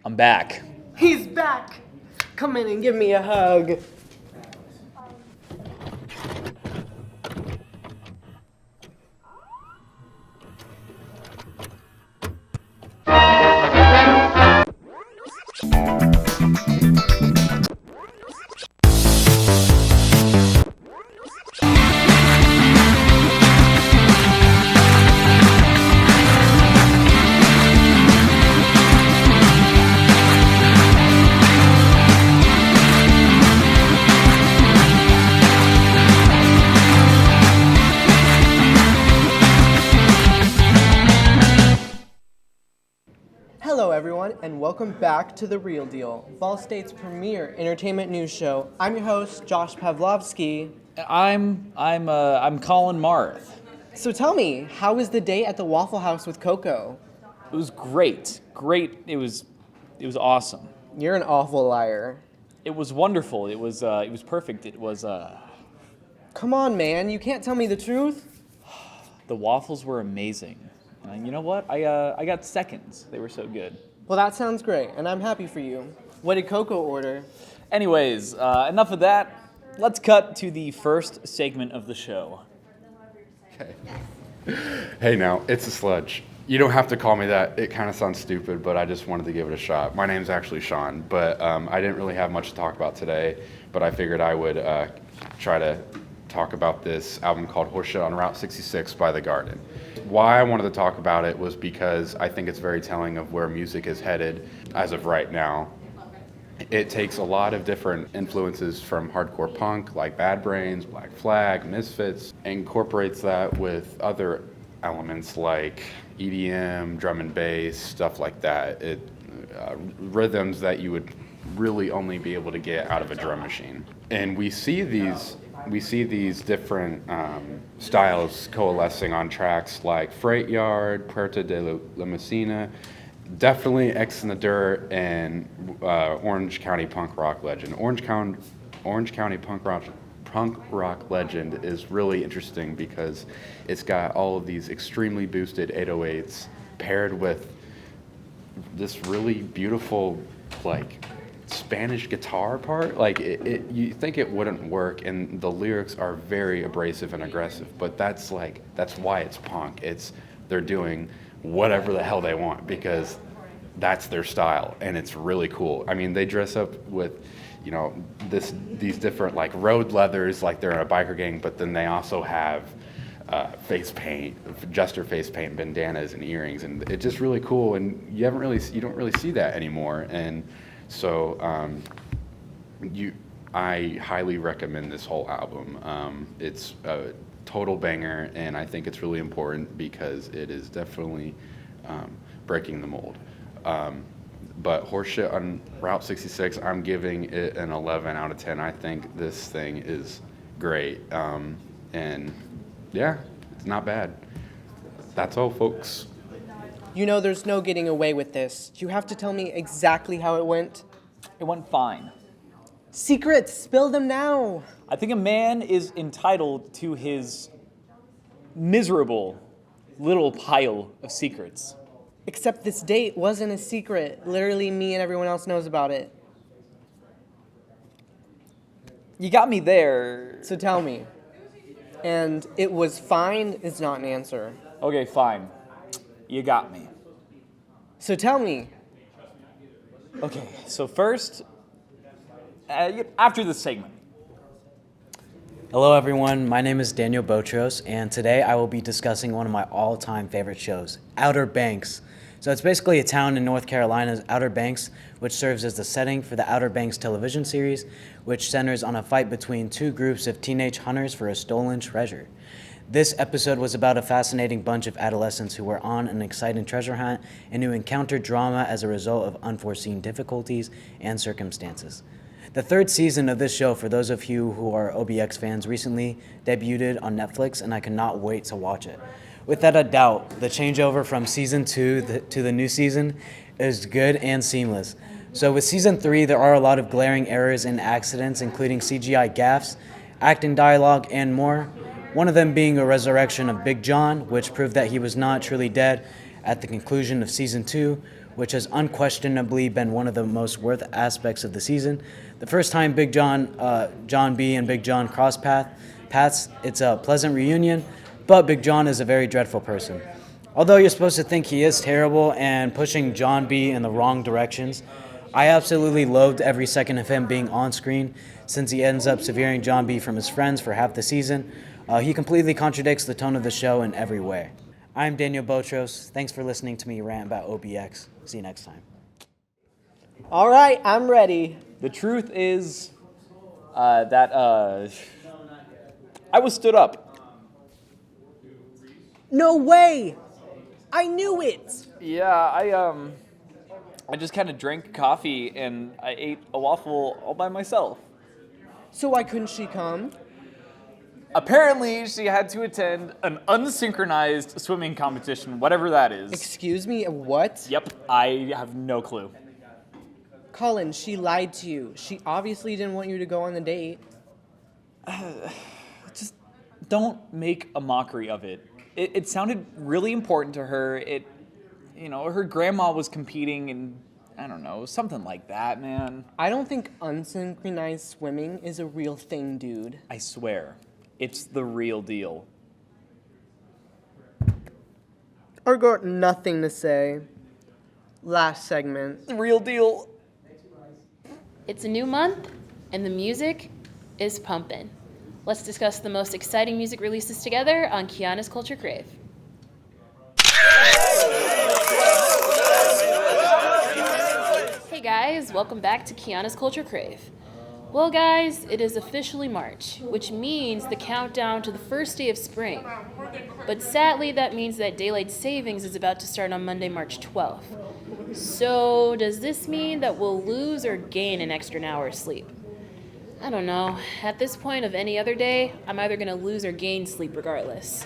I'm back. He's back! Come in and give me a hug. Hello everyone, and welcome back to The Real Deal, Ball State's premier entertainment news show. I'm your host, Josh Pavlovsky. I'm Colin Marth. So tell me, how was the day at the Waffle House with Coco? It was great. It was awesome. You're an awful liar. It was wonderful. It was perfect. It was Come on, man, you can't tell me the truth. the waffles were amazing. And you know what? I got seconds. They were so good. Well, that sounds great, and I'm happy for you. What did Coco order? Anyways, enough of that. Let's cut to the first segment of the show. Okay. Hey now, it's a sludge. You don't have to call me that. It kind of sounds stupid, but I just wanted to give it a shot. My name's actually Shawn, but I didn't really have much to talk about today, but I figured I would try to talk about this album called Horseshit on Route 66 by The Garden. Why I wanted to talk about it was because I think it's very telling of where music is headed as of right now. It takes a lot of different influences from hardcore punk like Bad Brains, Black Flag, Misfits, incorporates that with other elements like EDM, drum and bass, stuff like that. Rhythms that you would really only be able to get out of a drum machine. And we see these different styles coalescing on tracks like Freight Yard, Puerta de la Messina, definitely X in the Dirt, and Orange County Punk Rock Legend. Orange County Punk Rock Legend is really interesting because it's got all of these extremely boosted 808s paired with this really beautiful, like, Spanish guitar part. Like, you think it wouldn't work, and the lyrics are very abrasive and aggressive, but that's why it's punk. They're doing whatever the hell they want because that's their style, and it's really cool. I mean, they dress up with, these different like road leathers, like they're in a biker gang, but then they also have face paint, jester face paint, bandanas and earrings, and it's just really cool. And you don't really see that anymore. And so I highly recommend this whole album. It's a total banger, and I think it's really important because it is definitely breaking the mold. But Horseshit on Route 66, I'm giving it an 11 out of 10. I think this thing is great. And yeah, it's not bad. That's all, folks. You know there's no getting away with this. You have to tell me exactly how it went. It went fine. Secrets, spill them now. I think a man is entitled to his miserable little pile of secrets. Except this date wasn't a secret. Literally, me and everyone else knows about it. You got me there. So tell me. And it was fine is not an answer. Okay, fine. You got me. So tell me. Okay, so first, after this segment. Hello everyone, my name is Daniel Botros, and today I will be discussing one of my all-time favorite shows, Outer Banks. So it's basically a town in North Carolina's Outer Banks, which serves as the setting for the Outer Banks television series, which centers on a fight between two groups of teenage hunters for a stolen treasure. This episode was about a fascinating bunch of adolescents who were on an exciting treasure hunt and who encountered drama as a result of unforeseen difficulties and circumstances. The third season of this show, for those of you who are OBX fans, recently debuted on Netflix, and I cannot wait to watch it. Without a doubt, the changeover from season 2 to the new season is good and seamless. So with season 3, there are a lot of glaring errors and accidents, including CGI gaffes, acting dialogue, and more. One of them being a resurrection of Big John, which proved that he was not truly dead at the conclusion of season 2, which has unquestionably been one of the most worth aspects of the season. The first time Big John, John B. and Big John cross paths, it's a pleasant reunion, but Big John is a very dreadful person. Although you're supposed to think he is terrible and pushing John B. in the wrong directions, I absolutely loathed every second of him being on screen since he ends up severing John B. from his friends for half the season. He completely contradicts the tone of the show in every way. I'm Daniel Botros. Thanks for listening to me rant about OBX. See you next time. All right, I'm ready. The truth is that I was stood up. No way! I knew it! Yeah, I just kind of drank coffee and I ate a waffle all by myself. So why couldn't she come? Apparently, she had to attend an unsynchronized swimming competition, whatever that is. Excuse me, what? Yep, I have no clue. Colin, she lied to you. She obviously didn't want you to go on the date. Just don't make a mockery of it. It sounded really important to her. Her grandma was competing and I don't know, something like that, man. I don't think unsynchronized swimming is a real thing, dude. I swear, it's the real deal. I got nothing to say. Last segment. The real deal. It's a new month, and the music is pumping. Let's discuss the most exciting music releases together on Keeona's Culture Crave. Hey guys, welcome back to Keeona's Culture Crave. Well guys, it is officially March, which means the countdown to the first day of spring. But sadly, that means that daylight savings is about to start on Monday, March 12th. So does this mean that we'll lose or gain an extra hour of sleep? I don't know. At this point of any other day, I'm either going to lose or gain sleep regardless.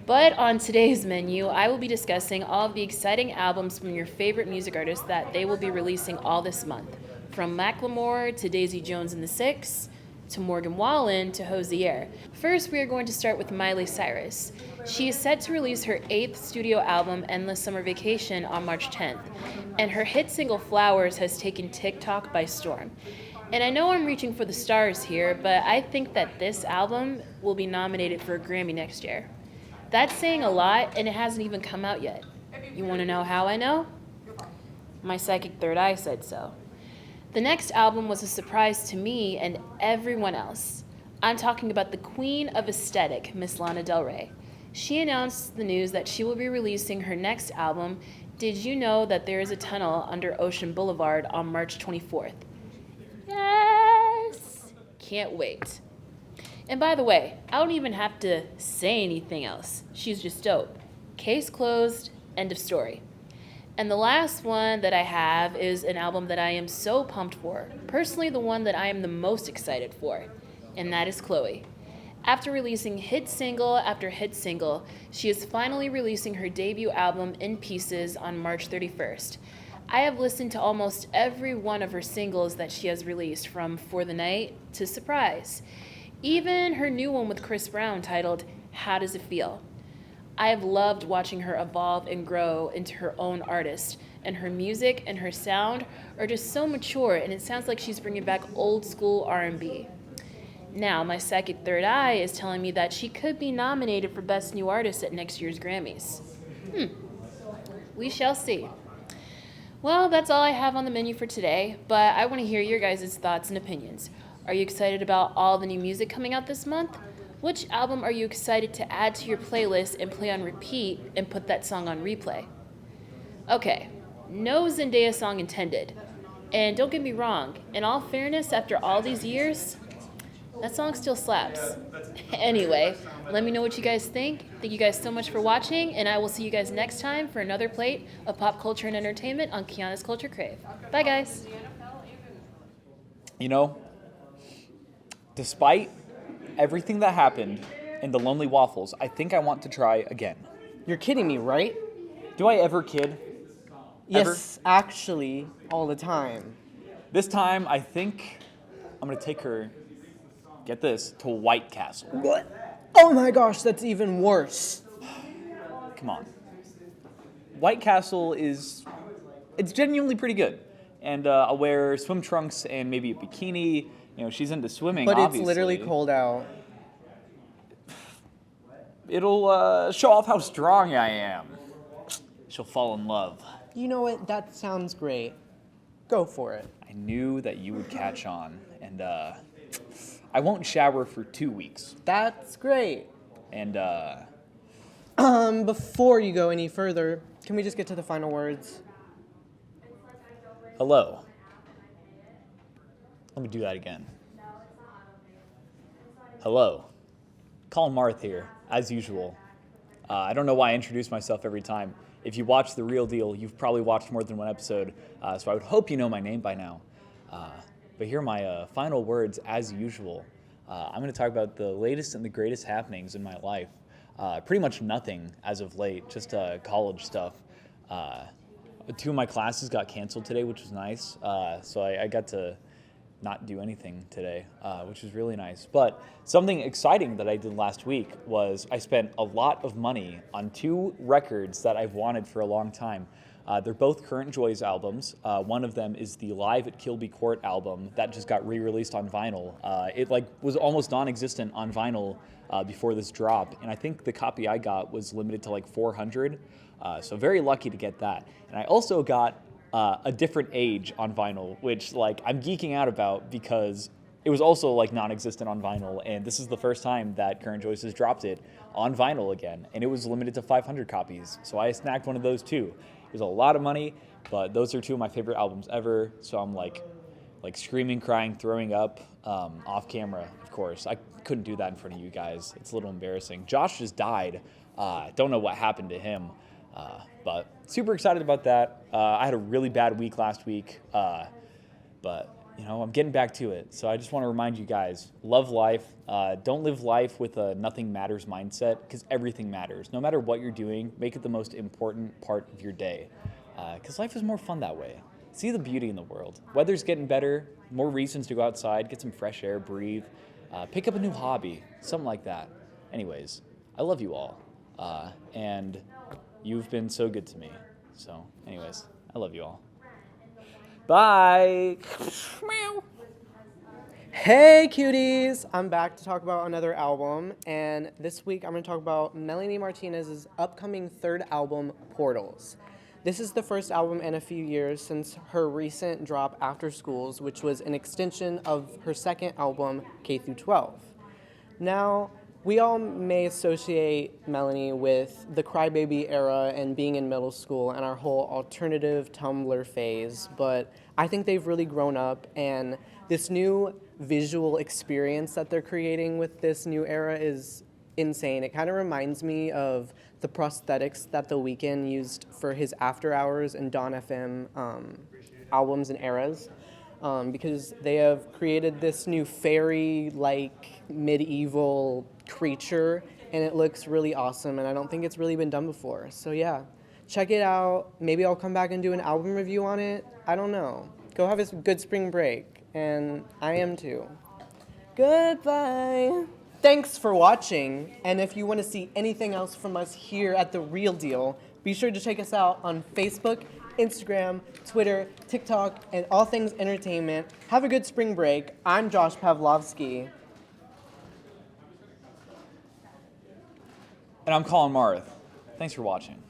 But on today's menu, I will be discussing all of the exciting albums from your favorite music artists that they will be releasing all this month. From Macklemore to Daisy Jones and the Six, to Morgan Wallen to Hosier. First, we are going to start with Miley Cyrus. She is set to release her 8th studio album, Endless Summer Vacation, on March 10th, and her hit single Flowers has taken TikTok by storm. And I know I'm reaching for the stars here, but I think that this album will be nominated for a Grammy next year. That's saying a lot, and it hasn't even come out yet. You want to know how I know? My psychic third eye said so. The next album was a surprise to me and everyone else. I'm talking about the queen of aesthetic, Miss Lana Del Rey. She announced the news that she will be releasing her next album, Did You Know That There Is a Tunnel Under Ocean Boulevard, on March 24th. Yes! Can't wait. And by the way, I don't even have to say anything else. She's just dope. Case closed, end of story. And the last one that I have is an album that I am so pumped for. Personally, the one that I am the most excited for. And that is Chloe. After releasing hit single after hit single, she is finally releasing her debut album, In Pieces, on March 31st. I have listened to almost every one of her singles that she has released, from For the Night to Surprise. Even her new one with Chris Brown titled How Does It Feel? I have loved watching her evolve and grow into her own artist, and her music and her sound are just so mature, and it sounds like she's bringing back old school R&B. Now, my psychic third eye is telling me that she could be nominated for Best New Artist at next year's Grammys. We shall see. Well, that's all I have on the menu for today, but I want to hear your guys' thoughts and opinions. Are you excited about all the new music coming out this month? Which album are you excited to add to your playlist and play on repeat and put that song on replay? Okay, no Zendaya song intended. And don't get me wrong, in all fairness, after all these years, that song still slaps. Anyway, let me know what you guys think. Thank you guys so much for watching, and I will see you guys next time for another plate of pop culture and entertainment on Keeona's Culture Crave. Bye, guys. You know, despite everything that happened in the Lonely Waffles, I think I want to try again. You're kidding me, right? Do I ever kid? Yes, actually, all the time. This time, I think I'm going to take her, get this, to White Castle. What? Oh my gosh, that's even worse. Come on. White Castle is it's genuinely pretty good. And I'll wear swim trunks and maybe a bikini. You know, she's into swimming, But obviously. it's literally cold out. It'll show off how strong I am. She'll fall in love. You know what? That sounds great. Go for it. I knew that you would catch on, and I won't shower for 2 weeks. That's great. And Before you go any further, can we just get to the final words? hello. Let me do that again. Hello. Colin Marth here, as usual. I don't know why I introduce myself every time. If you watch The Real Deal, you've probably watched more than one episode, so I would hope you know my name by now. But here are my final words, as usual. I'm going to talk about the latest and the greatest happenings in my life. Pretty much nothing as of late, just college stuff. 2 of my classes got canceled today, which was nice, so I got to not do anything today, which is really nice. But something exciting that I did last week was I spent a lot of money on 2 records that I've wanted for a long time. They're both Current Joys albums. One of them is the Live at Kilby Court album that just got re-released on vinyl. It was almost non-existent on vinyl before this drop, and I think the copy I got was limited to 400. So very lucky to get that. And I also got A Different Age on vinyl, which I'm geeking out about because it was also non-existent on vinyl, and this is the first time that Current Joys has dropped it on vinyl again, and it was limited to 500 copies. So I snagged one of those too. It was a lot of money, but those are 2 of my favorite albums ever. So I'm like screaming, crying, throwing up off camera. Of course, I couldn't do that in front of you guys. It's a little embarrassing. Josh just died. Don't know what happened to him. But super excited about that. I had a really bad week last week, but I'm getting back to it. So I just want to remind you guys, love life. Don't live life with a nothing matters mindset, because everything matters. No matter what you're doing, make it the most important part of your day, because life is more fun that way. See the beauty in the world. Weather's getting better, more reasons to go outside, get some fresh air, breathe, pick up a new hobby, something like that. Anyways, I love you all, and you've been so good to me. So, anyways, I love you all. Bye. Meow. Hey cuties! I'm back to talk about another album, and this week I'm going to talk about Melanie Martinez's upcoming 3rd album, Portals. This is the first album in a few years since her recent drop, After Schools, which was an extension of her 2nd album, K-12. Now, we all may associate Melanie with the Crybaby era and being in middle school and our whole alternative Tumblr phase, but I think they've really grown up, and this new visual experience that they're creating with this new era is insane. It kind of reminds me of the prosthetics that The Weeknd used for his After Hours and Dawn FM albums and eras. Because they have created this new fairy-like medieval creature, and it looks really awesome, and I don't think it's really been done before. So yeah, check it out. Maybe I'll come back and do an album review on it. I don't know. Go have a good spring break, and I am too. Goodbye. Thanks for watching, and if you want to see anything else from us here at The Real Deal, be sure to check us out on Facebook, Instagram, Twitter, TikTok, and all things entertainment. Have a good spring break. I'm Josh Pavlovsky. And I'm Colin Marth. Thanks for watching.